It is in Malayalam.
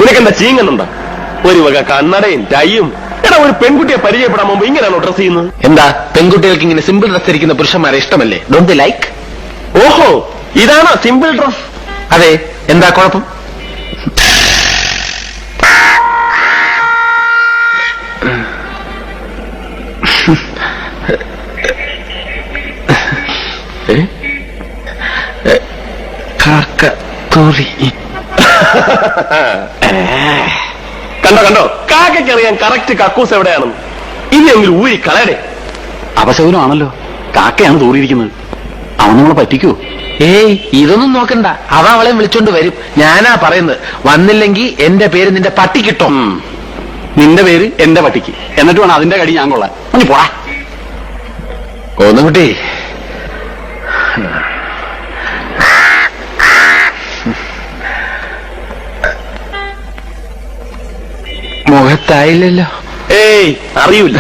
നിനക്കെന്താ ചീങ്ങുന്നുണ്ടോ? ഒരു വക കണ്ണടയും ടൈയും. എടാ, ഒരു പെൺകുട്ടിയെ പരിചയപ്പെടാൻ മുമ്പ് ഇങ്ങനെയാണോ ഡ്രസ് ചെയ്യുന്നത്? എന്താ, പെൺകുട്ടികൾക്ക് ഇങ്ങനെ സിമ്പിൾ ഡ്രസ് ധരിക്കുന്ന പുരുഷന്മാരെ ഇഷ്ടമല്ലേ? Don't they like? ഓഹോ, ഇതാണോ സിമ്പിൾ ഡ്രസ്? അതെ, എന്താ കുഴപ്പം? കാക്ക തോറി. കണ്ടോ കണ്ടോ, കാക്കറിയാൻ കറക്റ്റ് കക്കൂസ് എവിടെയാണെന്ന്. ഇനിയെങ്കിലും ഊരി കളയടേ. അപശകുനമാണല്ലോ, കാക്കയാണ് തൂറിയിരിക്കുന്നത്. അവൻ നമ്മളെ പറ്റിക്കോ? ഏയ്, ഇതൊന്നും നോക്കണ്ട. അവ അവളെ വിളിച്ചോണ്ട് വരും. ഞാനാ പറയുന്നത്, വന്നില്ലെങ്കിൽ എന്റെ പേര് നിന്റെ പട്ടിക്കിട്ടോ. നിന്റെ പേര് എന്റെ പട്ടിക്ക്, എന്നിട്ട് വേണം അതിന്റെ കടി ഞാൻ കൊള്ളാൻ. ഒന്ന് പോടാ. കോന്നുകുട്ടി, മുഖത്തായില്ലല്ലോ. ഏയ്, അറിയൂല.